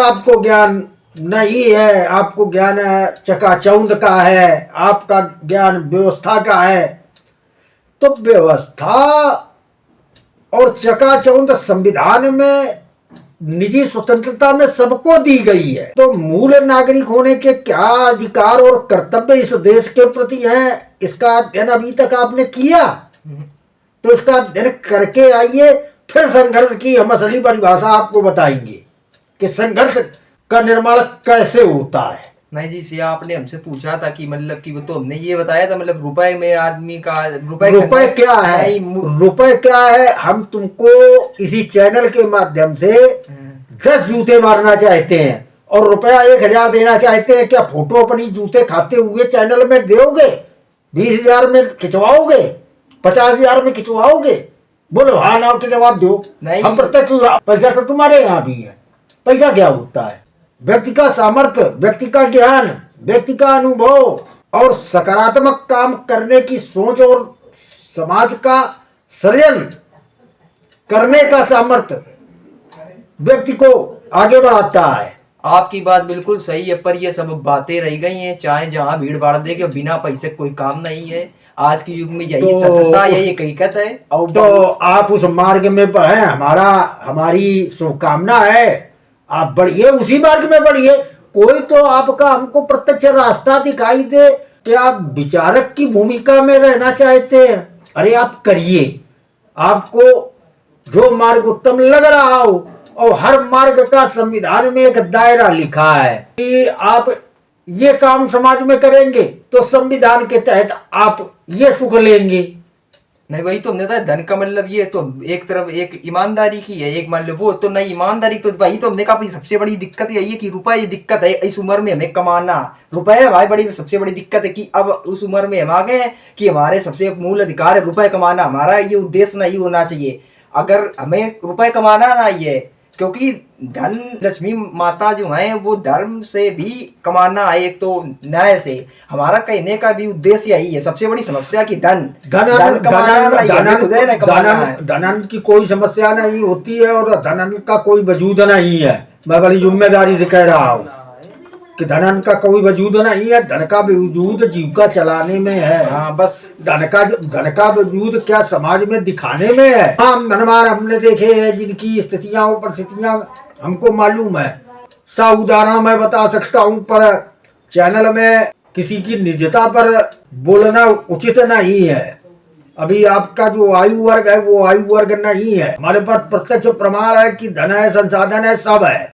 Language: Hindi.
आपको ज्ञान नहीं है, आपको ज्ञान चकाचौंध का है, आपका ज्ञान व्यवस्था का है। तो व्यवस्था और चकाचौंध संविधान में निजी स्वतंत्रता में सबको दी गई है। तो मूल नागरिक होने के क्या अधिकार और कर्तव्य इस देश के प्रति हैं, इसका अध्ययन अभी तक आपने किया? तो इसका अध्ययन करके आइए, फिर संघर्ष की हम असली परिभाषा आपको बताएंगे कि संघर्ष का निर्माण कैसे होता है। नहीं जी, सिया आपने हमसे पूछा था कि मतलब कि वो तो हमने ये बताया था, मतलब रुपए में आदमी का रुपए क्या है, रुपए क्या है, हम तुमको इसी चैनल के माध्यम से 10 जूते मारना चाहते हैं और रुपया 1000 देना चाहते हैं। क्या फोटो अपनी जूते खाते हुए चैनल में दोगे? 20,000 में खिंचवाओगे? 50,000 में खिंचवाओगे? बोलो हाँ ना के जवाब दो। हम प्रत्यक्ष पैसा तो तुम्हारे यहाँ भी है। पैसा क्या होता है? व्यक्ति का सामर्थ्य, व्यक्ति का ज्ञान, व्यक्ति का अनुभव और सकारात्मक काम करने की सोच और समाज का सृजन करने का सामर्थ्य व्यक्ति को आगे बढ़ाता है। आपकी बात बिल्कुल सही है, पर ये सब बातें रह गई हैं। चाहे जहाँ भीड़ भाड़ देखे, बिना पैसे कोई काम नहीं है। आज के युग में यही सत्यता, यही हकीकत है। और तो आप उस मार्ग में हैं, हमारी शुभकामना है। आप बढ़िए, उसी मार्ग में बढ़िए। कोई तो आपका हमको प्रत्यक्ष रास्ता दिखाई दे कि आप विचारक की भूमिका में रहना चाहते हैं, अरे आप करिए। आपको जो मार्ग उत्तम लग रहा हो, और हर मार्ग का संविधान में एक दायरा लिखा है कि आप ये काम समाज में करेंगे तो संविधान के तहत आप ये सुख लेंगे। नहीं, वही तो हमने कहा, धन का मतलब ये तो एक तरफ एक ईमानदारी की है, एक मान लो वो तो नहीं ईमानदारी। तो वही तो हमने कहा सबसे बड़ी दिक्कत यही है कि रुपए, ये दिक्कत है इस उम्र में हमें कमाना। रुपए हमारी बड़ी सबसे बड़ी दिक्कत है कि अब उस उम्र में हम आ गए हैं कि हमारे सबसे मूल अधिकार है रुपए कमाना। हमारा ये उद्देश्य नहीं होना चाहिए। अगर हमें रुपए कमाना ना ही है, क्योंकि धन लक्ष्मी माता जो है वो धर्म से भी कमाना है, एक तो न्याय से। हमारा कहने का भी उद्देश्य यही है। सबसे बड़ी समस्या की धनन की कोई समस्या नहीं होती है और धनन का कोई वजूद नहीं है। मैं बड़ी जिम्मेदारी से कह रहा हूँ कि धनन का कोई वजूद नहीं है। धन का वजूद जीविका चलाने में है। हाँ, बस धन का वजूद क्या समाज में दिखाने में है। हम धनवान हमने देखे हैं जिनकी स्थितियां और परिस्थितियां हमको मालूम है। सा उदाहरण मैं बता सकता हूँ, पर चैनल में किसी की निजता पर बोलना उचित नहीं है। अभी आपका जो आयु वर्ग है वो आयु वर्ग नहीं है। हमारे पास प्रत्यक्ष प्रमाण है कि धन है, संसाधन है, सब है।